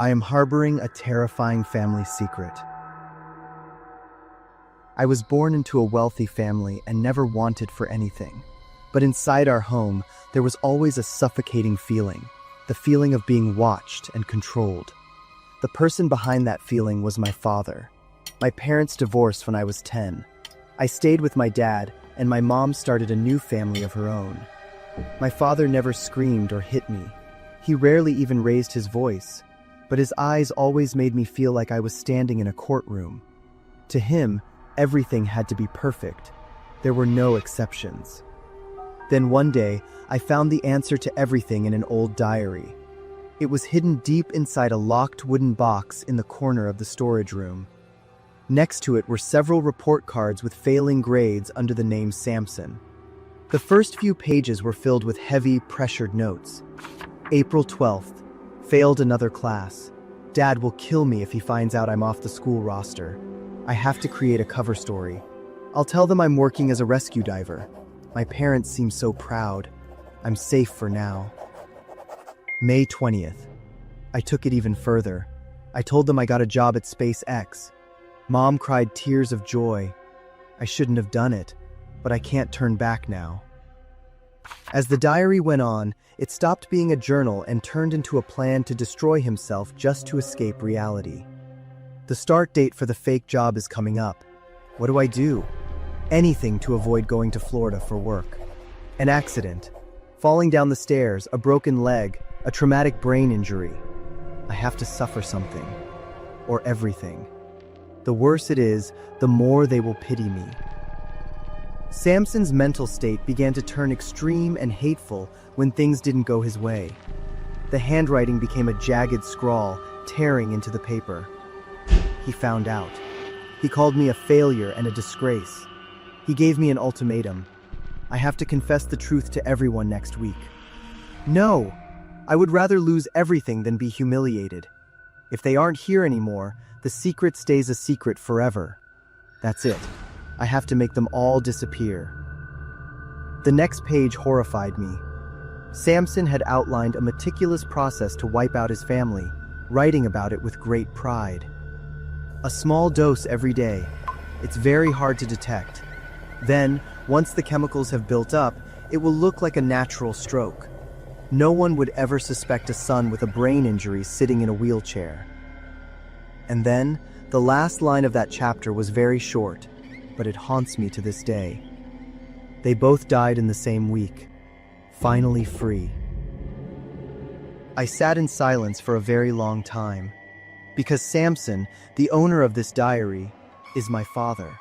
I am harboring a terrifying family secret. I was born into a wealthy family and never wanted for anything. But inside our home, there was always a suffocating feeling, the feeling of being watched and controlled. The person behind that feeling was my father. My parents divorced when I was 10. I stayed with my dad, and my mom started a new family of her own. My father never screamed or hit me. He rarely even raised his voice, but his eyes always made me feel like I was standing in a courtroom. To him, everything had to be perfect. There were no exceptions. Then one day, I found the answer to everything in an old diary. It was hidden deep inside a locked wooden box in the corner of the storage room. Next to it were several report cards with failing grades under the name Samson. The first few pages were filled with heavy, pressured notes. April 12th. Failed another class. Dad will kill me if he finds out I'm off the school roster. I have to create a cover story. I'll tell them I'm working as a rescue diver. My parents seem so proud. I'm safe for now. May 20th. I took it even further. I told them I got a job at SpaceX. Mom cried tears of joy. I shouldn't have done it, but I can't turn back now. As the diary went on, it stopped being a journal and turned into a plan to destroy himself just to escape reality. The start date for the fake job is coming up. What do I do? Anything to avoid going to Florida for work. An accident. Falling down the stairs, a broken leg, a traumatic brain injury. I have to suffer something. Or everything. The worse it is, the more they will pity me. Samson's mental state began to turn extreme and hateful when things didn't go his way. The handwriting became a jagged scrawl, tearing into the paper. He found out. He called me a failure and a disgrace. He gave me an ultimatum. I have to confess the truth to everyone next week. No! I would rather lose everything than be humiliated. If they aren't here anymore, the secret stays a secret forever. That's it. I have to make them all disappear. The next page horrified me. Samson had outlined a meticulous process to wipe out his family, writing about it with great pride. A small dose every day. It's very hard to detect. Then, once the chemicals have built up, it will look like a natural stroke. No one would ever suspect a son with a brain injury sitting in a wheelchair. And then, the last line of that chapter was very short, but it haunts me to this day. They both died in the same week, finally free. I sat in silence for a very long time, because Samson, the owner of this diary, is my father.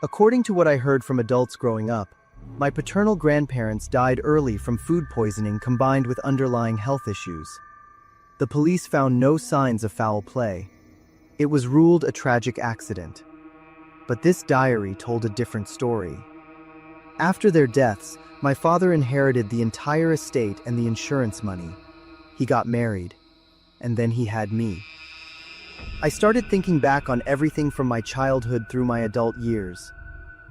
According to what I heard from adults growing up, my paternal grandparents died early from food poisoning combined with underlying health issues. The police found no signs of foul play. It was ruled a tragic accident. But this diary told a different story. After their deaths, my father inherited the entire estate and the insurance money. He got married, and then he had me. I started thinking back on everything from my childhood through my adult years.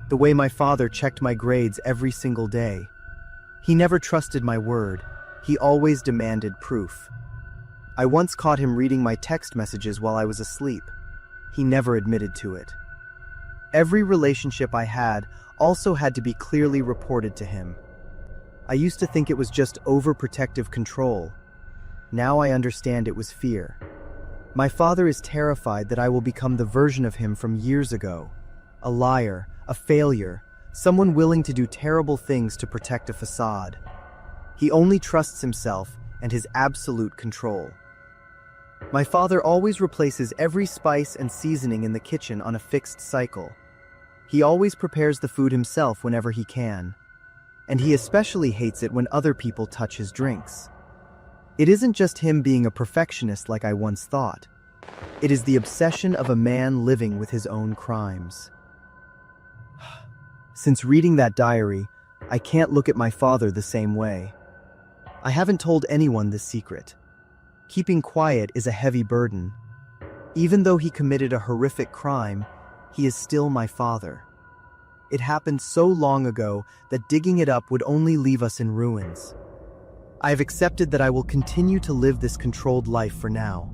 The way my father checked my grades every single day. He never trusted my word. He always demanded proof. I once caught him reading my text messages while I was asleep. He never admitted to it. Every relationship I had also had to be clearly reported to him. I used to think it was just overprotective control. Now I understand it was fear. My father is terrified that I will become the version of him from years ago. A liar, a failure, someone willing to do terrible things to protect a facade. He only trusts himself and his absolute control. My father always replaces every spice and seasoning in the kitchen on a fixed cycle. He always prepares the food himself whenever he can. And he especially hates it when other people touch his drinks. It isn't just him being a perfectionist like I once thought. It is the obsession of a man living with his own crimes. Since reading that diary, I can't look at my father the same way. I haven't told anyone this secret. Keeping quiet is a heavy burden. Even though he committed a horrific crime, he is still my father. It happened so long ago that digging it up would only leave us in ruins. I have accepted that I will continue to live this controlled life for now.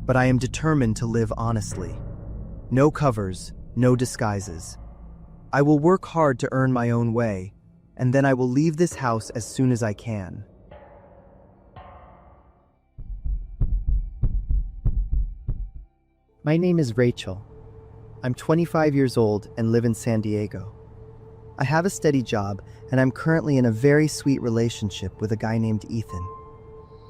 but I am determined to live honestly. No covers, no disguises. I will work hard to earn my own way, and then I will leave this house as soon as I can. My name is Rachel. I'm 25 years old and live in San Diego. I have a steady job, and I'm currently in a very sweet relationship with a guy named Ethan.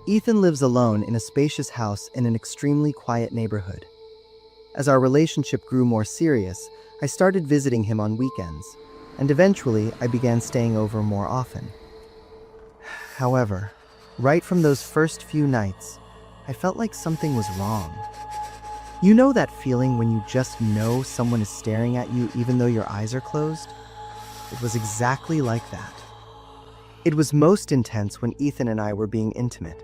Ethan lives alone in a spacious house in an extremely quiet neighborhood. As our relationship grew more serious, I started visiting him on weekends, and eventually I began staying over more often. However, right from those first few nights, I felt like something was wrong. You know that feeling when you just know someone is staring at you even though your eyes are closed? It was exactly like that. It was most intense when Ethan and I were being intimate.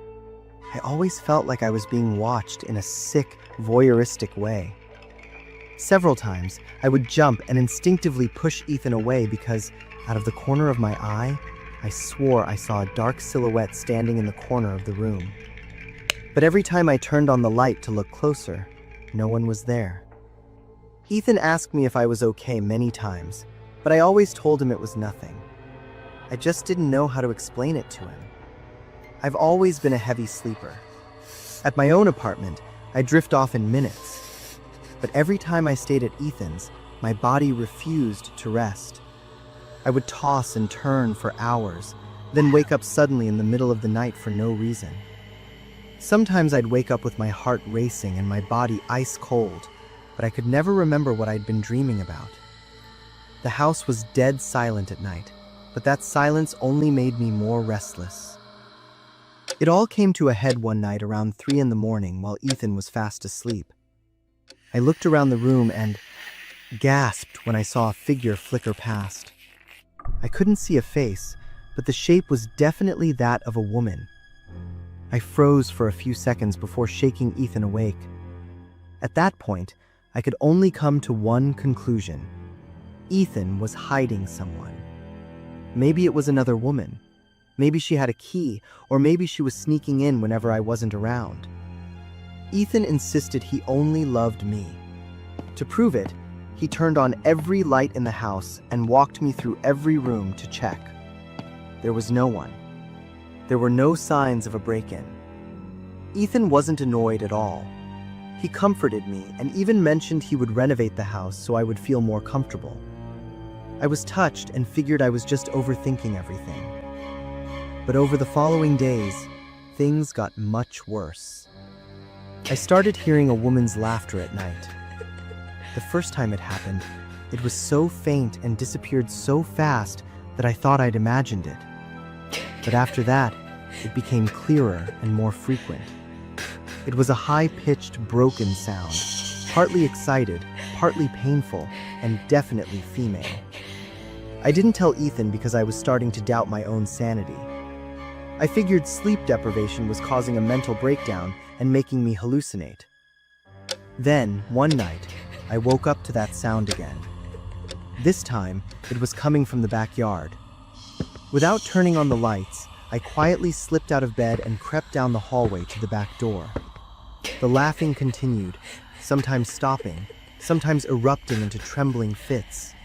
I always felt like I was being watched in a sick, voyeuristic way. Several times, I would jump and instinctively push Ethan away because, out of the corner of my eye, I swore I saw a dark silhouette standing in the corner of the room. But every time I turned on the light to look closer, no one was there. Ethan asked me if I was okay many times, but I always told him it was nothing. I just didn't know how to explain it to him. I've always been a heavy sleeper. At my own apartment, I drift off in minutes. But every time I stayed at Ethan's, my body refused to rest. I would toss and turn for hours, then wake up suddenly in the middle of the night for no reason. Sometimes I'd wake up with my heart racing and my body ice cold, but I could never remember what I'd been dreaming about. The house was dead silent at night, but that silence only made me more restless. It all came to a head one night around 3 in the morning while Ethan was fast asleep. I looked around the room and gasped when I saw a figure flicker past. I couldn't see a face, but the shape was definitely that of a woman. I froze for a few seconds before shaking Ethan awake. At that point, I could only come to one conclusion. Ethan was hiding someone. Maybe it was another woman. Maybe she had a key, or maybe she was sneaking in whenever I wasn't around. Ethan insisted he only loved me. To prove it, he turned on every light in the house and walked me through every room to check. There was no one. There were no signs of a break-in. Ethan wasn't annoyed at all. He comforted me and even mentioned he would renovate the house so I would feel more comfortable. I was touched and figured I was just overthinking everything. But over the following days, things got much worse. I started hearing a woman's laughter at night. The first time it happened, it was so faint and disappeared so fast that I thought I'd imagined it. But after that, it became clearer and more frequent. It was a high-pitched, broken sound, partly excited, partly painful, and definitely female. I didn't tell Ethan because I was starting to doubt my own sanity. I figured sleep deprivation was causing a mental breakdown and making me hallucinate. Then, one night, I woke up to that sound again. This time, it was coming from the backyard. Without turning on the lights, I quietly slipped out of bed and crept down the hallway to the back door. The laughing continued, sometimes stopping, sometimes erupting into trembling fits.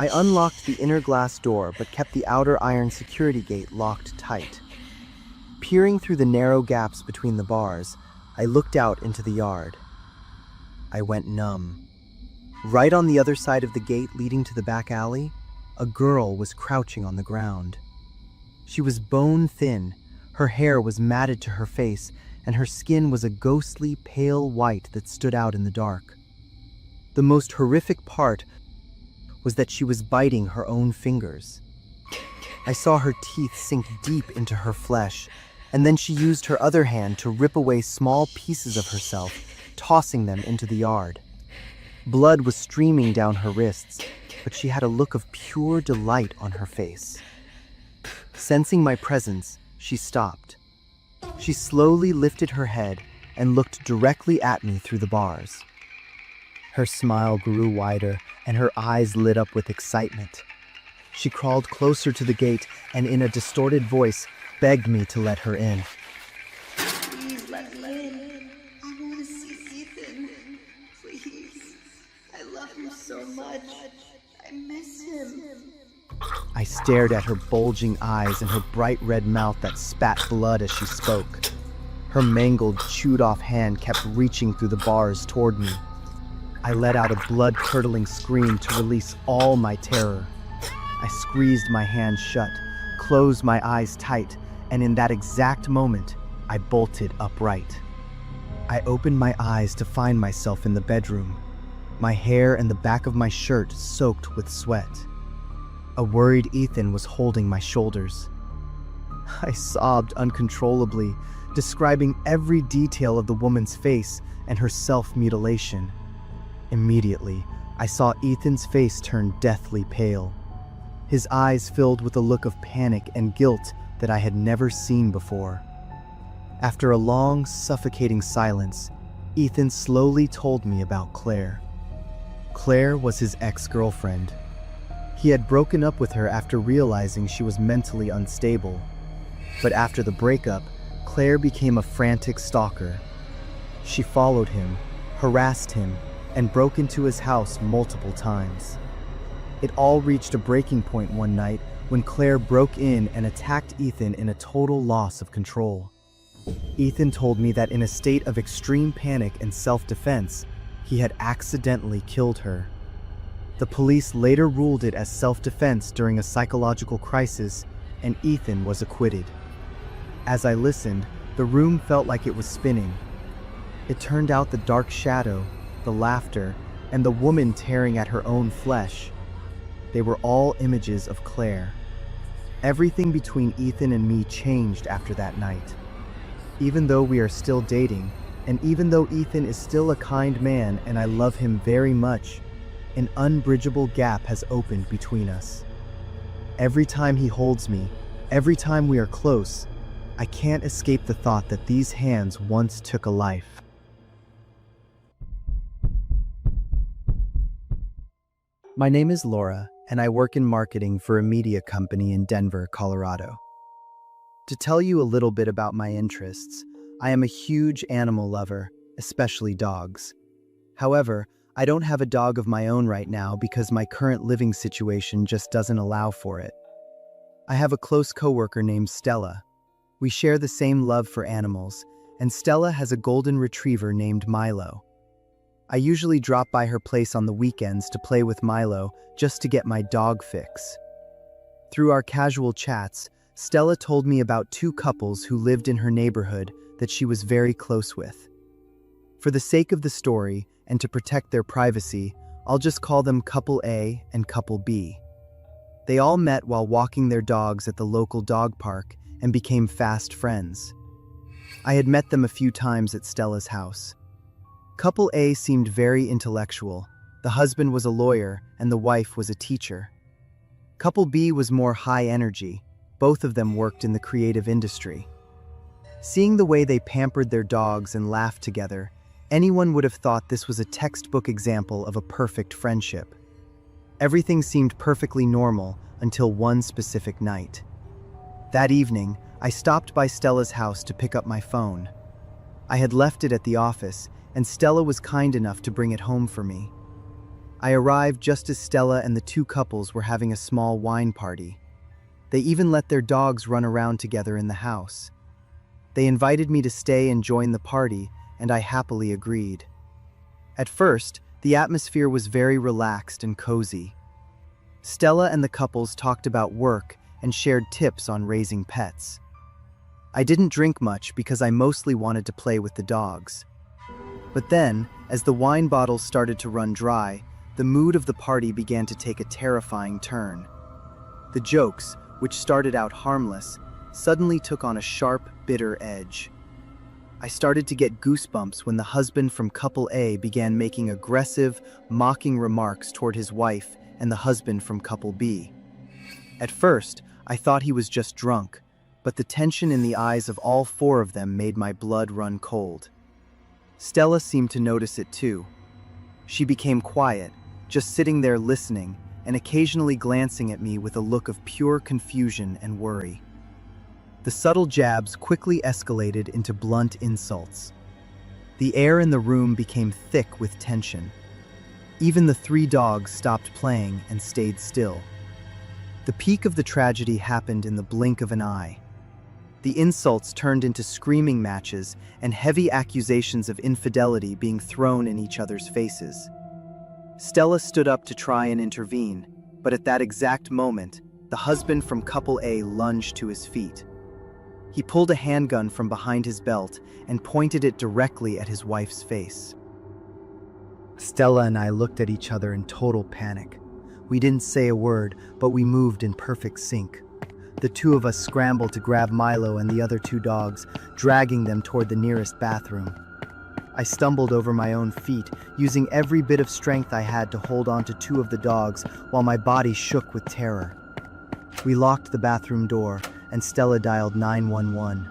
I unlocked the inner glass door but kept the outer iron security gate locked tight. Peering through the narrow gaps between the bars, I looked out into the yard. I went numb. Right on the other side of the gate leading to the back alley, a girl was crouching on the ground. She was bone-thin, her hair was matted to her face, and her skin was a ghostly pale white that stood out in the dark. The most horrific part was that she was biting her own fingers. I saw her teeth sink deep into her flesh, and then she used her other hand to rip away small pieces of herself, tossing them into the yard. Blood was streaming down her wrists, but she had a look of pure delight on her face. Sensing my presence, she stopped. She slowly lifted her head and looked directly at me through the bars. Her smile grew wider, and her eyes lit up with excitement. She crawled closer to the gate and in a distorted voice begged me to let her in. Please let me in. I want to I stared at her bulging eyes and her bright red mouth that spat blood as she spoke. Her mangled, chewed-off hand kept reaching through the bars toward me. I let out a blood-curdling scream to release all my terror. I squeezed my hand shut, closed my eyes tight, and in that exact moment, I bolted upright. I opened my eyes to find myself in the bedroom, my hair and the back of my shirt soaked with sweat. A worried Ethan was holding my shoulders. I sobbed uncontrollably, describing every detail of the woman's face and her self-mutilation. Immediately, I saw Ethan's face turn deathly pale. His eyes filled with a look of panic and guilt that I had never seen before. After a long, suffocating silence, Ethan slowly told me about Claire. Claire was his ex-girlfriend. He had broken up with her after realizing she was mentally unstable. But after the breakup, Claire became a frantic stalker. She followed him, harassed him, and broke into his house multiple times. It all reached a breaking point one night when Claire broke in and attacked Ethan in a total loss of control. Ethan told me that in a state of extreme panic and self-defense, he had accidentally killed her. The police later ruled it as self-defense during a psychological crisis, and Ethan was acquitted. As I listened, the room felt like it was spinning. It turned out the dark shadow, the laughter, and the woman tearing at her own flesh. They were all images of Claire. Everything between Ethan and me changed after that night. Even though we are still dating, and even though Ethan is still a kind man and I love him very much, an unbridgeable gap has opened between us. Every time he holds me, every time we are close, I can't escape the thought that these hands once took a life. My name is Laura, and I work in marketing for a media company in Denver, Colorado. To tell you a little bit about my interests, I am a huge animal lover, especially dogs. However, I don't have a dog of my own right now because my current living situation just doesn't allow for it. I have a close coworker named Stella. We share the same love for animals, and Stella has a golden retriever named Milo. I usually drop by her place on the weekends to play with Milo just to get my dog fix. Through our casual chats, Stella told me about two couples who lived in her neighborhood that she was very close with. For the sake of the story and to protect their privacy, I'll just call them Couple A and Couple B. They all met while walking their dogs at the local dog park and became fast friends. I had met them a few times at Stella's house. Couple A seemed very intellectual. The husband was a lawyer and the wife was a teacher. Couple B was more high energy. Both of them worked in the creative industry. Seeing the way they pampered their dogs and laughed together, anyone would have thought this was a textbook example of a perfect friendship. Everything seemed perfectly normal until one specific night. That evening, I stopped by Stella's house to pick up my phone. I had left it at the office, and Stella was kind enough to bring it home for me. I arrived just as Stella and the two couples were having a small wine party. They even let their dogs run around together in the house. They invited me to stay and join the party, and I happily agreed. At first, the atmosphere was very relaxed and cozy. Stella and the couples talked about work and shared tips on raising pets. I didn't drink much because I mostly wanted to play with the dogs. But then, as the wine bottles started to run dry, the mood of the party began to take a terrifying turn. The jokes, which started out harmless, suddenly took on a sharp, bitter edge. I started to get goosebumps when the husband from Couple A began making aggressive, mocking remarks toward his wife and the husband from Couple B. At first, I thought he was just drunk, but the tension in the eyes of all four of them made my blood run cold. Stella seemed to notice it too. She became quiet, just sitting there listening and occasionally glancing at me with a look of pure confusion and worry. The subtle jabs quickly escalated into blunt insults. The air in the room became thick with tension. Even the three dogs stopped playing and stayed still. The peak of the tragedy happened in the blink of an eye. The insults turned into screaming matches and heavy accusations of infidelity being thrown in each other's faces. Stella stood up to try and intervene, but at that exact moment, the husband from couple A lunged to his feet. He pulled a handgun from behind his belt and pointed it directly at his wife's face. Stella and I looked at each other in total panic. We didn't say a word, but we moved in perfect sync. The two of us scrambled to grab Milo and the other two dogs, dragging them toward the nearest bathroom. I stumbled over my own feet, using every bit of strength I had to hold on to two of the dogs while my body shook with terror. We locked the bathroom door, and Stella dialed 911.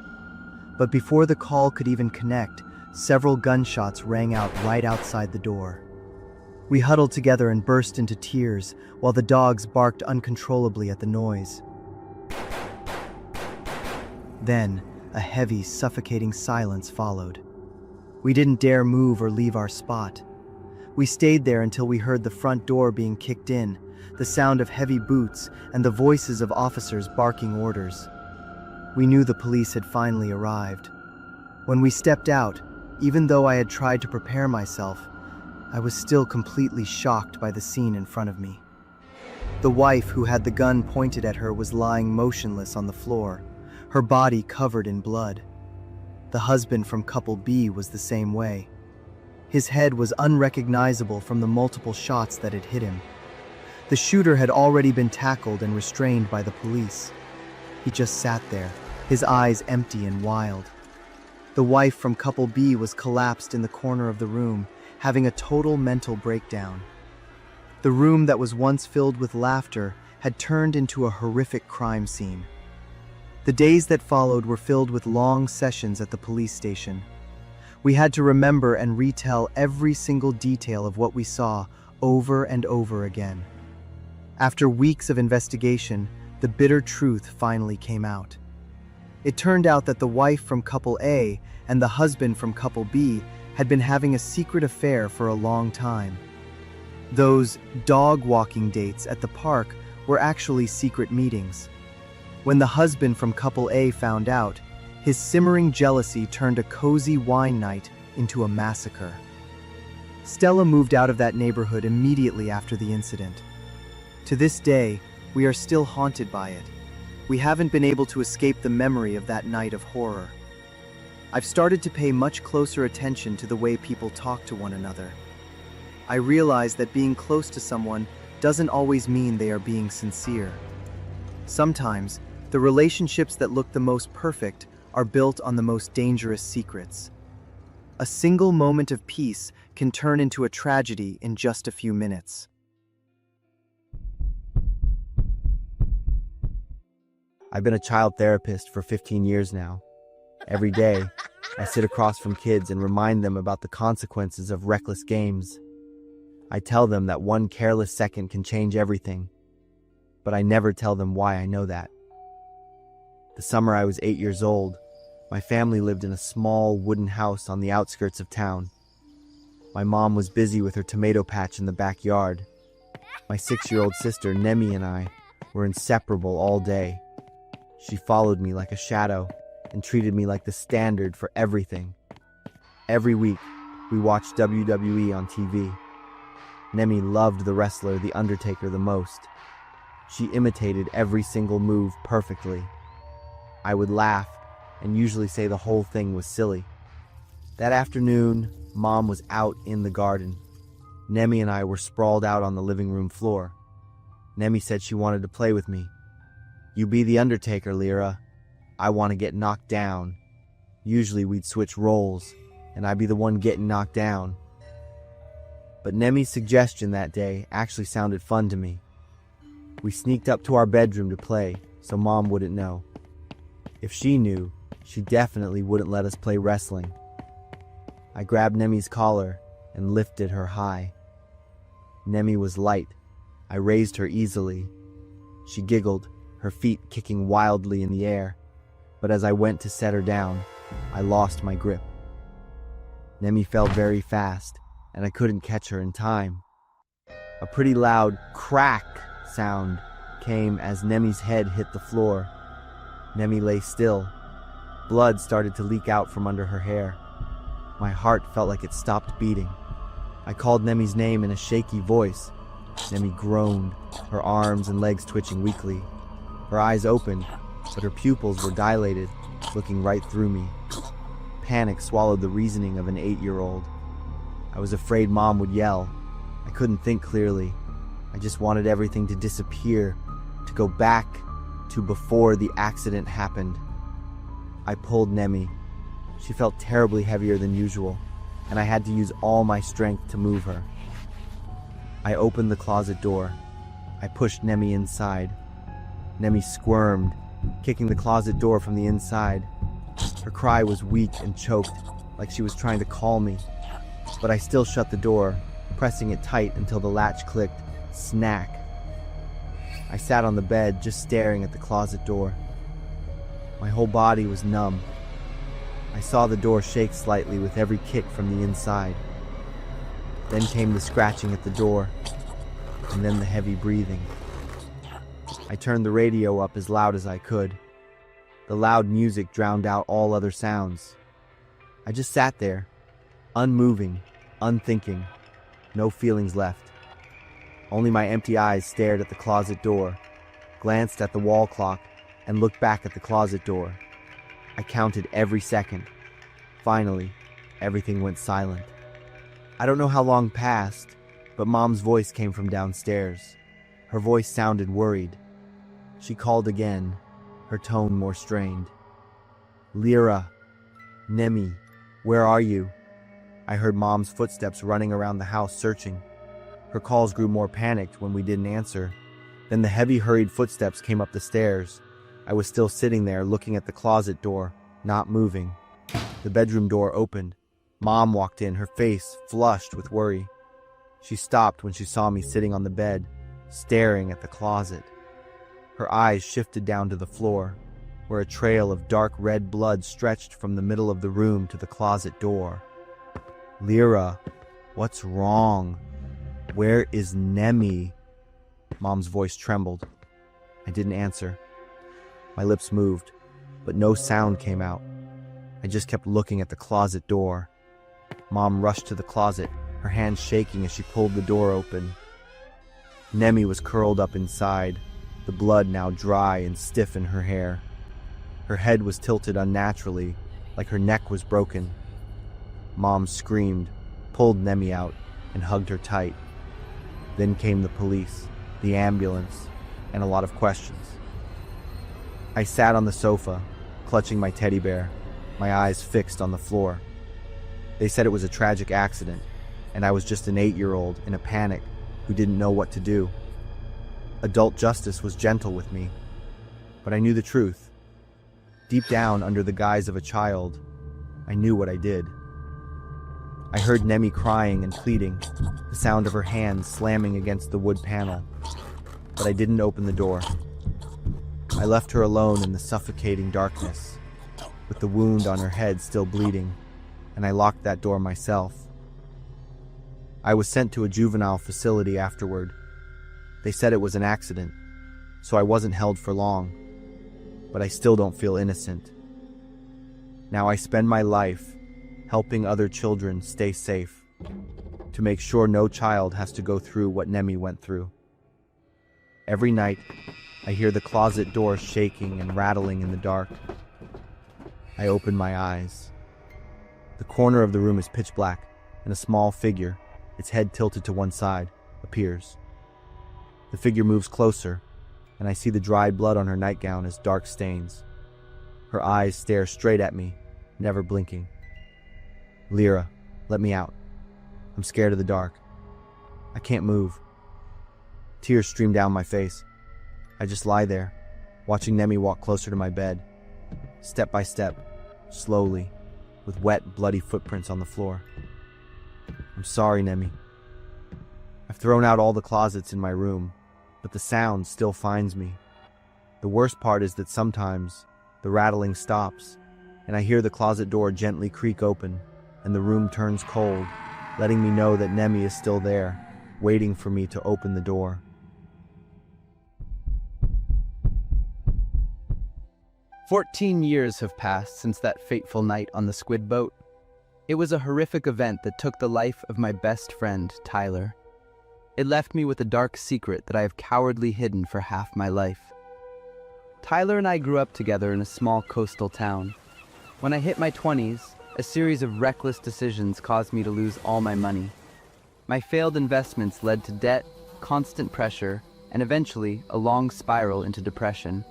But before the call could even connect, several gunshots rang out right outside the door. We huddled together and burst into tears, while the dogs barked uncontrollably at the noise. Then, a heavy, suffocating silence followed. We didn't dare move or leave our spot. We stayed there until we heard the front door being kicked in, the sound of heavy boots, and the voices of officers barking orders. We knew the police had finally arrived. When we stepped out, even though I had tried to prepare myself, I was still completely shocked by the scene in front of me. The wife who had the gun pointed at her was lying motionless on the floor, her body covered in blood. The husband from couple B was the same way. His head was unrecognizable from the multiple shots that had hit him. The shooter had already been tackled and restrained by the police. He just sat there, his eyes empty and wild. The wife from couple B was collapsed in the corner of the room, having a total mental breakdown. The room that was once filled with laughter had turned into a horrific crime scene. The days that followed were filled with long sessions at the police station. We had to remember and retell every single detail of what we saw over and over again. After weeks of investigation, the bitter truth finally came out. It turned out that the wife from couple A and the husband from couple B had been having a secret affair for a long time. Those dog walking dates at the park were actually secret meetings. When the husband from couple A found out, his simmering jealousy turned a cozy wine night into a massacre. Stella moved out of that neighborhood immediately after the incident. To this day, we are still haunted by it. We haven't been able to escape the memory of that night of horror. I've started to pay much closer attention to the way people talk to one another. I realize that being close to someone doesn't always mean they are being sincere. Sometimes, the relationships that look the most perfect are built on the most dangerous secrets. A single moment of peace can turn into a tragedy in just a few minutes. I've been a child therapist for 15 years now. Every day, I sit across from kids and remind them about the consequences of reckless games. I tell them that one careless second can change everything, but I never tell them why I know that. The summer I was 8 years old, my family lived in a small wooden house on the outskirts of town. My mom was busy with her tomato patch in the backyard. My 6-year-old sister, Nemi, and I were inseparable all day. She followed me like a shadow and treated me like the standard for everything. Every week, we watched WWE on TV. Nemi loved the wrestler The Undertaker the most. She imitated every single move perfectly. I would laugh and usually say the whole thing was silly. That afternoon, Mom was out in the garden. Nemi and I were sprawled out on the living room floor. Nemi said she wanted to play with me. "You be the Undertaker, Lyra. I want to get knocked down." Usually we'd switch roles, and I'd be the one getting knocked down. But Nemi's suggestion that day actually sounded fun to me. We sneaked up to our bedroom to play, so Mom wouldn't know. If she knew, she definitely wouldn't let us play wrestling. I grabbed Nemi's collar and lifted her high. Nemi was light. I raised her easily. She giggled, her feet kicking wildly in the air. But as I went to set her down, I lost my grip. Nemi fell very fast, and I couldn't catch her in time. A pretty loud crack sound came as Nemi's head hit the floor. Nemi lay still. Blood started to leak out from under her hair. My heart felt like it stopped beating. I called Nemi's name in a shaky voice. Nemi groaned, her arms and legs twitching weakly. Her eyes opened, but her pupils were dilated, looking right through me. Panic swallowed the reasoning of an 8-year-old. I was afraid Mom would yell. I couldn't think clearly. I just wanted everything to disappear, to go back to before the accident happened. I pulled Nemi. She felt terribly heavier than usual, and I had to use all my strength to move her. I opened the closet door. I pushed Nemi inside. Nemi squirmed, kicking the closet door from the inside. Her cry was weak and choked, like she was trying to call me. But I still shut the door, pressing it tight until the latch clicked. Snack. I sat on the bed, just staring at the closet door. My whole body was numb. I saw the door shake slightly with every kick from the inside. Then came the scratching at the door, and then the heavy breathing. I turned the radio up as loud as I could. The loud music drowned out all other sounds. I just sat there, unmoving, unthinking, no feelings left. Only my empty eyes stared at the closet door, glanced at the wall clock, and looked back at the closet door. I counted every second. Finally, everything went silent. I don't know how long passed, but Mom's voice came from downstairs. Her voice sounded worried. She called again, her tone more strained. Lyra, Nemi, where are you? I heard Mom's footsteps running around the house searching. Her calls grew more panicked when we didn't answer. Then the heavy, hurried footsteps came up the stairs. I was still sitting there looking at the closet door, not moving. The bedroom door opened. Mom walked in, her face flushed with worry. She stopped when she saw me sitting on the bed, staring at the closet. Her eyes shifted down to the floor, where a trail of dark red blood stretched from the middle of the room to the closet door. Lyra, what's wrong? Where is Nemi? Mom's voice trembled. I didn't answer. My lips moved, but no sound came out. I just kept looking at the closet door. Mom rushed to the closet, her hands shaking as she pulled the door open. Nemi was curled up inside, the blood now dry and stiff in her hair. Her head was tilted unnaturally, like her neck was broken. Mom screamed, pulled Nemi out, and hugged her tight. Then came the police, the ambulance, and a lot of questions. I sat on the sofa, clutching my teddy bear, my eyes fixed on the floor. They said it was a tragic accident, and I was just an 8-year-old in a panic who didn't know what to do. Adult justice was gentle with me, but I knew the truth. Deep down, under the guise of a child, I knew what I did. I heard Nemi crying and pleading, the sound of her hands slamming against the wood panel, but I didn't open the door. I left her alone in the suffocating darkness, with the wound on her head still bleeding, and I locked that door myself. I was sent to a juvenile facility afterward. They said it was an accident, so I wasn't held for long, but I still don't feel innocent. Now I spend my life helping other children stay safe, to make sure no child has to go through what Nemi went through. Every night, I hear the closet door shaking and rattling in the dark. I open my eyes. The corner of the room is pitch black, and a small figure, its head tilted to one side, appears. The figure moves closer, and I see the dried blood on her nightgown as dark stains. Her eyes stare straight at me, never blinking. Lyra, let me out. I'm scared of the dark. I can't move. Tears stream down my face. I just lie there, watching Nemi walk closer to my bed, step by step, slowly, with wet, bloody footprints on the floor. I'm sorry, Nemi. I've thrown out all the closets in my room, but the sound still finds me. The worst part is that sometimes the rattling stops, and I hear the closet door gently creak open, and the room turns cold, letting me know that Nemi is still there, waiting for me to open the door. "14 years have passed since that fateful night on the squid boat. It was a horrific event that took the life of my best friend, Tyler. It left me with a dark secret that I have cowardly hidden for half my life. Tyler and I grew up together in a small coastal town. When I hit my 20s, a series of reckless decisions caused me to lose all my money. My failed investments led to debt, constant pressure, and eventually a long spiral into depression.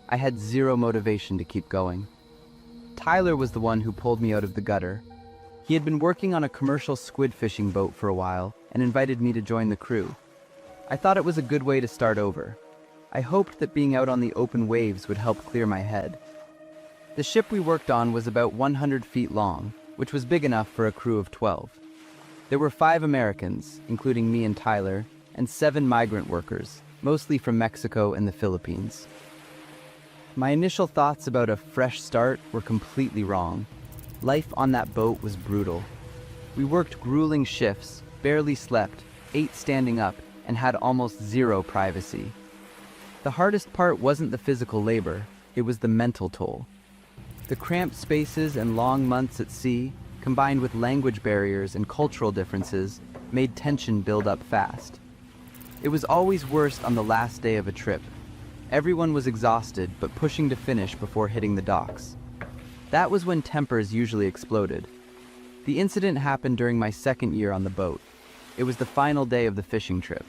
I had zero motivation to keep going. Tyler was the one who pulled me out of the gutter. He had been working on a commercial squid fishing boat for a while and invited me to join the crew. I thought it was a good way to start over. I hoped that being out on the open waves would help clear my head. The ship we worked on was about 100 feet long, which was big enough for a crew of 12. There were 5 Americans, including me and Tyler, and 7 migrant workers, mostly from Mexico and the Philippines. My initial thoughts about a fresh start were completely wrong. Life on that boat was brutal. We worked grueling shifts, barely slept, ate standing up, and had almost zero privacy. The hardest part wasn't the physical labor, it was the mental toll. The cramped spaces and long months at sea, combined with language barriers and cultural differences, made tension build up fast. It was always worst on the last day of a trip. Everyone was exhausted but pushing to finish before hitting the docks. That was when tempers usually exploded. The incident happened during my second year on the boat. It was the final day of the fishing trip.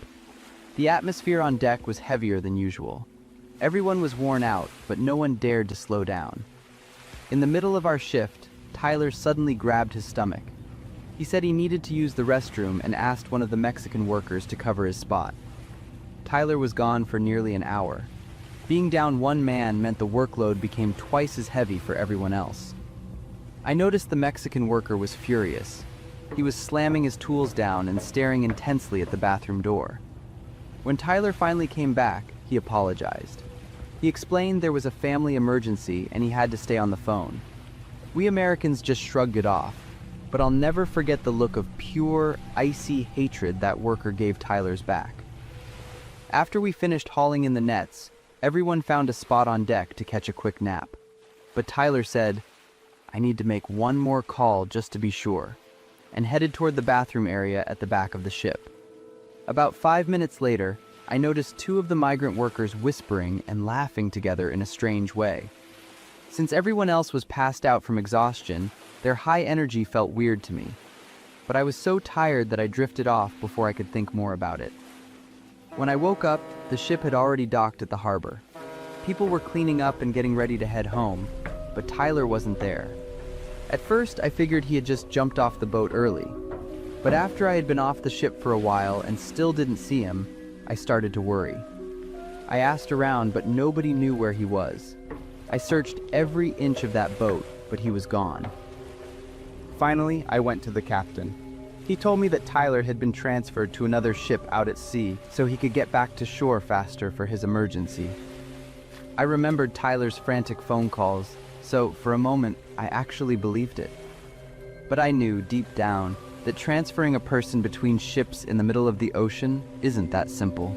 The atmosphere on deck was heavier than usual. Everyone was worn out, but no one dared to slow down. In the middle of our shift, Tyler suddenly grabbed his stomach. He said he needed to use the restroom and asked one of the Mexican workers to cover his spot. Tyler was gone for nearly an hour. Being down one man meant the workload became twice as heavy for everyone else. I noticed the Mexican worker was furious. He was slamming his tools down and staring intensely at the bathroom door. When Tyler finally came back, he apologized. He explained there was a family emergency and he had to stay on the phone. We Americans just shrugged it off, but I'll never forget the look of pure, icy hatred that worker gave Tyler's back. After we finished hauling in the nets, everyone found a spot on deck to catch a quick nap. But Tyler said, "I need to make one more call just to be sure," and headed toward the bathroom area at the back of the ship. About 5 minutes later, I noticed 2 of the migrant workers whispering and laughing together in a strange way. Since everyone else was passed out from exhaustion, their high energy felt weird to me. But I was so tired that I drifted off before I could think more about it. When I woke up, the ship had already docked at the harbor. People were cleaning up and getting ready to head home, but Tyler wasn't there. At first, I figured he had just jumped off the boat early. But after I had been off the ship for a while and still didn't see him, I started to worry. I asked around, but nobody knew where he was. I searched every inch of that boat, but he was gone. Finally, I went to the captain. He told me that Tyler had been transferred to another ship out at sea so he could get back to shore faster for his emergency. I remembered Tyler's frantic phone calls, so for a moment, I actually believed it. But I knew deep down that transferring a person between ships in the middle of the ocean isn't that simple.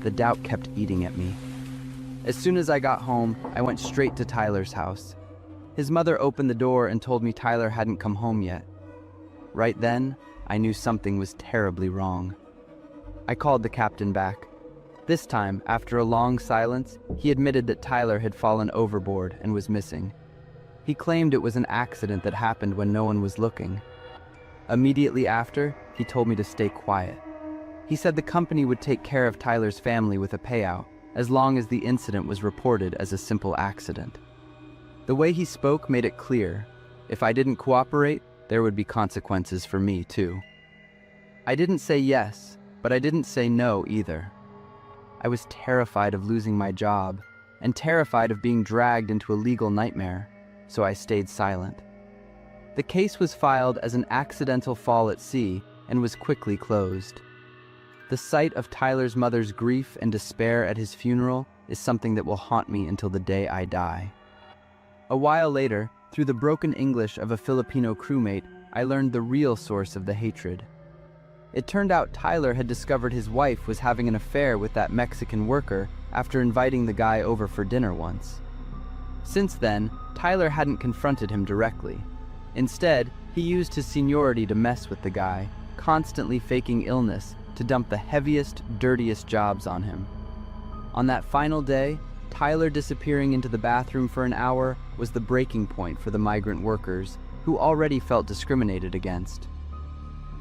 The doubt kept eating at me. As soon as I got home, I went straight to Tyler's house. His mother opened the door and told me Tyler hadn't come home yet. Right then, I knew something was terribly wrong. I called the captain back. This time, after a long silence, he admitted that Tyler had fallen overboard and was missing. He claimed it was an accident that happened when no one was looking. Immediately after, he told me to stay quiet. He said the company would take care of Tyler's family with a payout, as long as the incident was reported as a simple accident. The way he spoke made it clear, if I didn't cooperate, there would be consequences for me too. I didn't say yes, but I didn't say no either. I was terrified of losing my job, and terrified of being dragged into a legal nightmare, so I stayed silent. The case was filed as an accidental fall at sea and was quickly closed. The sight of Tyler's mother's grief and despair at his funeral is something that will haunt me until the day I die. A while later, through the broken English of a Filipino crewmate, I learned the real source of the hatred. It turned out Tyler had discovered his wife was having an affair with that Mexican worker after inviting the guy over for dinner once. Since then, Tyler hadn't confronted him directly. Instead, he used his seniority to mess with the guy, constantly faking illness to dump the heaviest, dirtiest jobs on him. On that final day, Tyler disappearing into the bathroom for an hour was the breaking point for the migrant workers, who already felt discriminated against.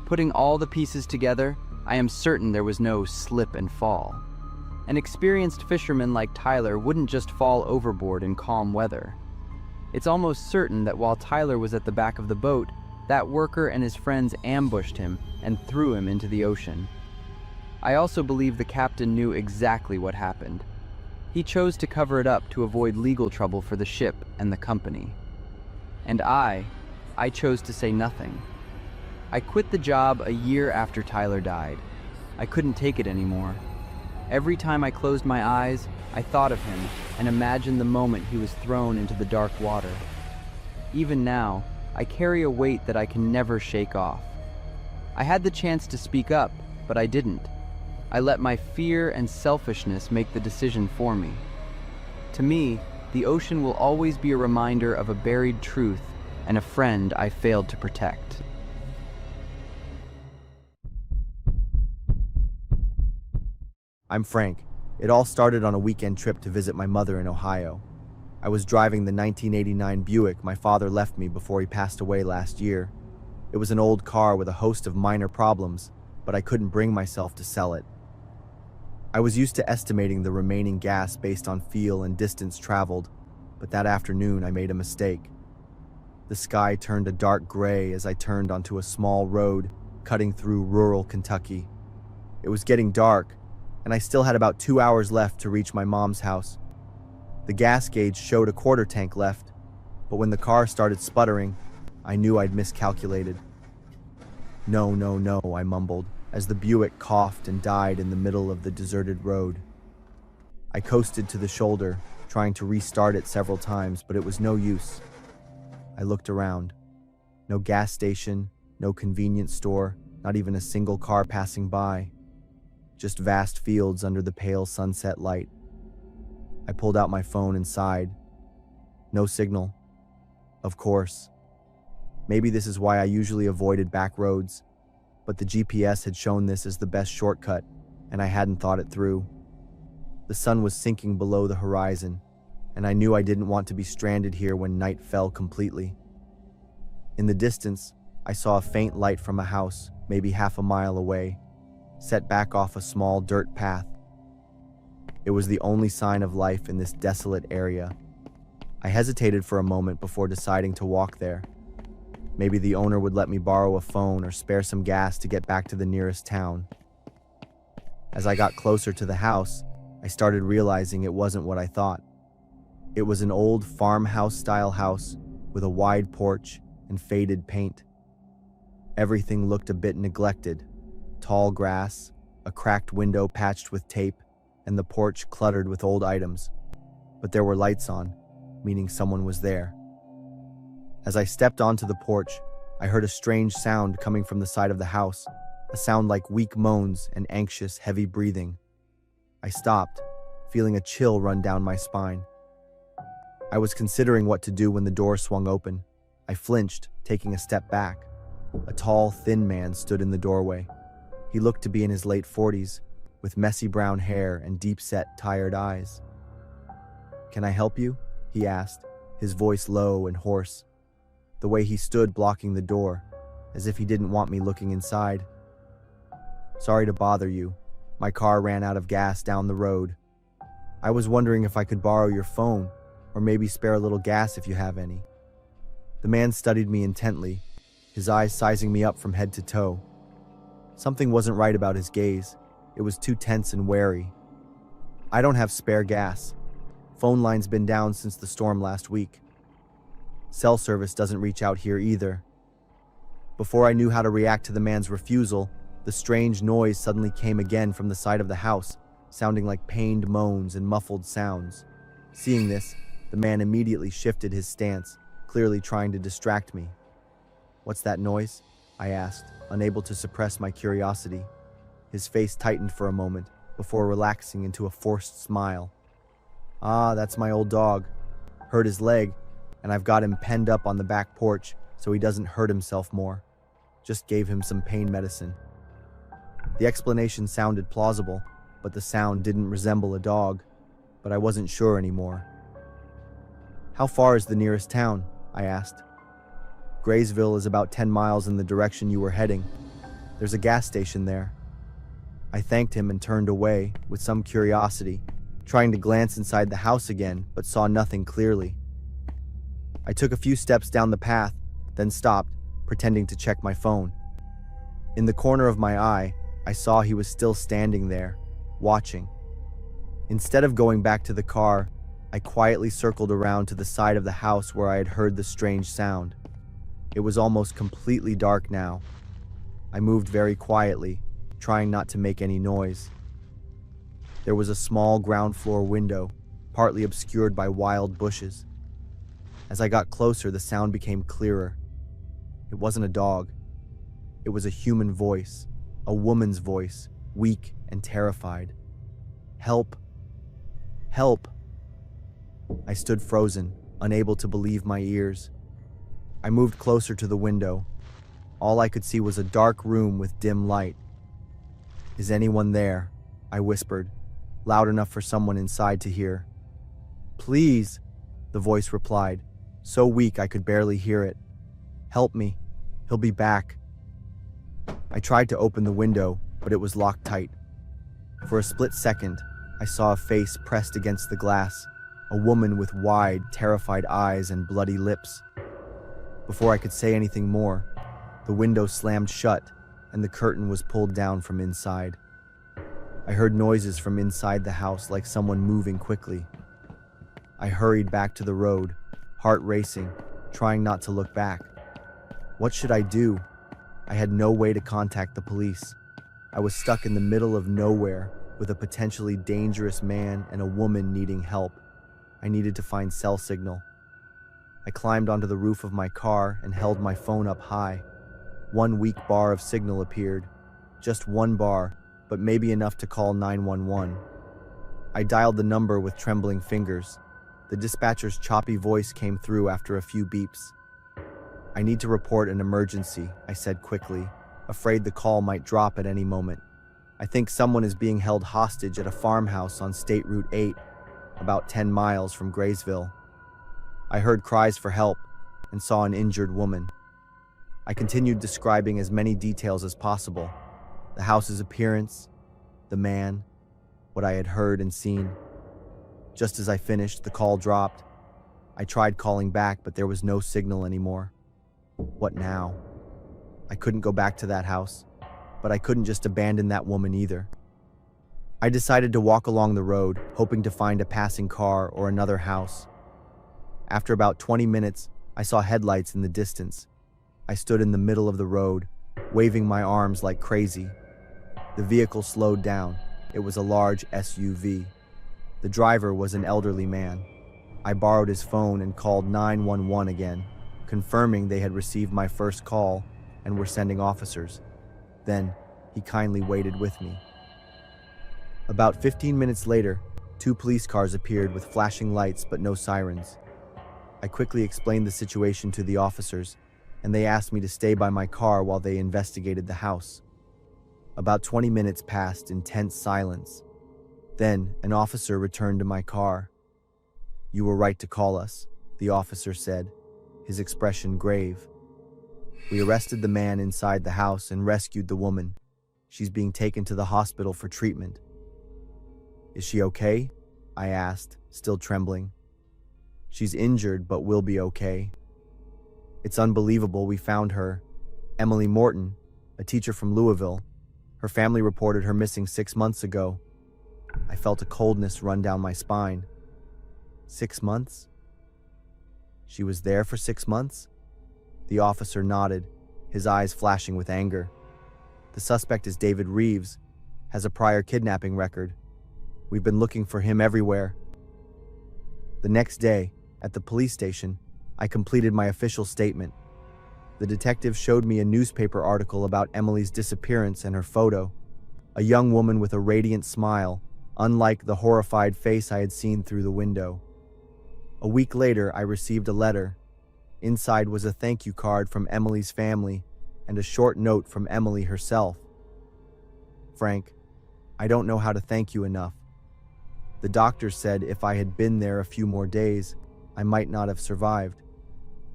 Putting all the pieces together, I am certain there was no slip and fall. An experienced fisherman like Tyler wouldn't just fall overboard in calm weather. It's almost certain that while Tyler was at the back of the boat, that worker and his friends ambushed him and threw him into the ocean. I also believe the captain knew exactly what happened. He chose to cover it up to avoid legal trouble for the ship and the company. And I chose to say nothing. I quit the job a year after Tyler died. I couldn't take it anymore. Every time I closed my eyes, I thought of him and imagined the moment he was thrown into the dark water. Even now, I carry a weight that I can never shake off. I had the chance to speak up, but I didn't. I let my fear and selfishness make the decision for me. To me, the ocean will always be a reminder of a buried truth and a friend I failed to protect. I'm Frank. It all started on a weekend trip to visit my mother in Ohio. I was driving the 1989 Buick my father left me before he passed away last year. It was an old car with a host of minor problems, but I couldn't bring myself to sell it. I was used to estimating the remaining gas based on feel and distance traveled, but that afternoon I made a mistake. The sky turned a dark gray as I turned onto a small road cutting through rural Kentucky. It was getting dark, and I still had about 2 hours left to reach my mom's house. The gas gauge showed a quarter tank left, but when the car started sputtering, I knew I'd miscalculated. No, no, no, I mumbled, as the Buick coughed and died in the middle of the deserted road. I coasted to the shoulder, trying to restart it several times, but it was no use. I looked around. No gas station, no convenience store, not even a single car passing by. Just vast fields under the pale sunset light. I pulled out my phone and sighed. No signal. Of course. Maybe this is why I usually avoided back roads, but the GPS had shown this as the best shortcut, and I hadn't thought it through. The sun was sinking below the horizon, and I knew I didn't want to be stranded here when night fell completely. In the distance, I saw a faint light from a house, maybe half a mile away, set back off a small dirt path. It was the only sign of life in this desolate area. I hesitated for a moment before deciding to walk there. Maybe the owner would let me borrow a phone or spare some gas to get back to the nearest town. As I got closer to the house, I started realizing it wasn't what I thought. It was an old farmhouse-style house with a wide porch and faded paint. Everything looked a bit neglected. Tall grass, a cracked window patched with tape, and the porch cluttered with old items. But there were lights on, meaning someone was there. As I stepped onto the porch, I heard a strange sound coming from the side of the house, a sound like weak moans and anxious, heavy breathing. I stopped, feeling a chill run down my spine. I was considering what to do when the door swung open. I flinched, taking a step back. A tall, thin man stood in the doorway. He looked to be in his late 40s, with messy brown hair and deep-set, tired eyes. "Can I help you?" he asked, his voice low and hoarse. The way he stood blocking the door, as if he didn't want me looking inside. "Sorry to bother you. My car ran out of gas down the road. I was wondering if I could borrow your phone, or maybe spare a little gas if you have any." The man studied me intently, his eyes sizing me up from head to toe. Something wasn't right about his gaze. It was too tense and wary. "I don't have spare gas. Phone line's been down since the storm last week. Cell service doesn't reach out here either." Before I knew how to react to the man's refusal, the strange noise suddenly came again from the side of the house, sounding like pained moans and muffled sounds. Seeing this, the man immediately shifted his stance, clearly trying to distract me. "What's that noise?" I asked. unable to suppress my curiosity. His face tightened for a moment before relaxing into a forced smile. "Ah, that's my old dog. Hurt his leg, and I've got him penned up on the back porch so he doesn't hurt himself more. Just gave him some pain medicine." The explanation sounded plausible, but the sound didn't resemble a dog. But I wasn't sure anymore. "How far is the nearest town?" I asked. "Graysville is about 10 miles in the direction you were heading. There's a gas station there." I thanked him and turned away with some curiosity, trying to glance inside the house again, but saw nothing clearly. I took a few steps down the path, then stopped, pretending to check my phone. In the corner of my eye, I saw he was still standing there, watching. Instead of going back to the car, I quietly circled around to the side of the house where I had heard the strange sound. It was almost completely dark now. I moved very quietly, trying not to make any noise. There was a small ground floor window, partly obscured by wild bushes. As I got closer, the sound became clearer. It wasn't a dog. It was a human voice, a woman's voice, weak and terrified. "Help! Help!" I stood frozen, unable to believe my ears. I moved closer to the window. All I could see was a dark room with dim light. "Is anyone there?" I whispered, loud enough for someone inside to hear. "Please," the voice replied, so weak I could barely hear it. "Help me. He'll be back." I tried to open the window, but it was locked tight. For a split second, I saw a face pressed against the glass, a woman with wide, terrified eyes and bloody lips. Before I could say anything more, the window slammed shut and the curtain was pulled down from inside. I heard noises from inside the house like someone moving quickly. I hurried back to the road, heart racing, trying not to look back. What should I do? I had no way to contact the police. I was stuck in the middle of nowhere with a potentially dangerous man and a woman needing help. I needed to find cell signal. I climbed onto the roof of my car and held my phone up high. One weak bar of signal appeared. Just one bar, but maybe enough to call 911. I dialed the number with trembling fingers. The dispatcher's choppy voice came through after a few beeps. "I need to report an emergency," I said quickly, afraid the call might drop at any moment. "I think someone is being held hostage at a farmhouse on State Route 8, about 10 miles from Graysville." I heard cries for help and saw an injured woman. I continued describing as many details as possible: the house's appearance, the man, what I had heard and seen. Just as I finished, the call dropped. I tried calling back, but there was no signal anymore. What now? I couldn't go back to that house, but I couldn't just abandon that woman either. I decided to walk along the road, hoping to find a passing car or another house. After about 20 minutes, I saw headlights in the distance. I stood in the middle of the road, waving my arms like crazy. The vehicle slowed down. It was a large SUV. The driver was an elderly man. I borrowed his phone and called 911 again, confirming they had received my first call and were sending officers. Then, he kindly waited with me. About 15 minutes later, 2 police cars appeared with flashing lights but no sirens. I quickly explained the situation to the officers, and they asked me to stay by my car while they investigated the house. About 20 minutes passed in tense silence. Then, an officer returned to my car. "You were right to call us," the officer said, his expression grave. "We arrested the man inside the house and rescued the woman. She's being taken to the hospital for treatment." "Is she okay?" I asked, still trembling. "She's injured, but will be okay. It's unbelievable we found her. Emily Morton, a teacher from Louisville. Her family reported her missing 6 months ago." I felt a coldness run down my spine. 6 months? She was there for 6 months? The officer nodded, his eyes flashing with anger. "The suspect is David Reeves, has a prior kidnapping record. We've been looking for him everywhere." The next day, at the police station, I completed my official statement. The detective showed me a newspaper article about Emily's disappearance and her photo. A young woman with a radiant smile, unlike the horrified face I had seen through the window. A week later, I received a letter. Inside was a thank you card from Emily's family and a short note from Emily herself. Frank, I don't know how to thank you enough. The doctor said if I had been there a few more days, I might not have survived.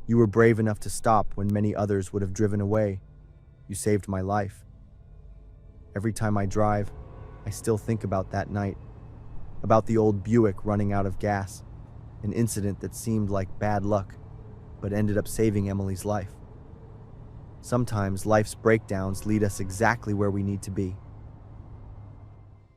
You were brave enough to stop when many others would have driven away. You saved my life. Every time I drive, I still think about that night, about the old Buick running out of gas, an incident that seemed like bad luck, but ended up saving Emily's life. Sometimes life's breakdowns lead us exactly where we need to be.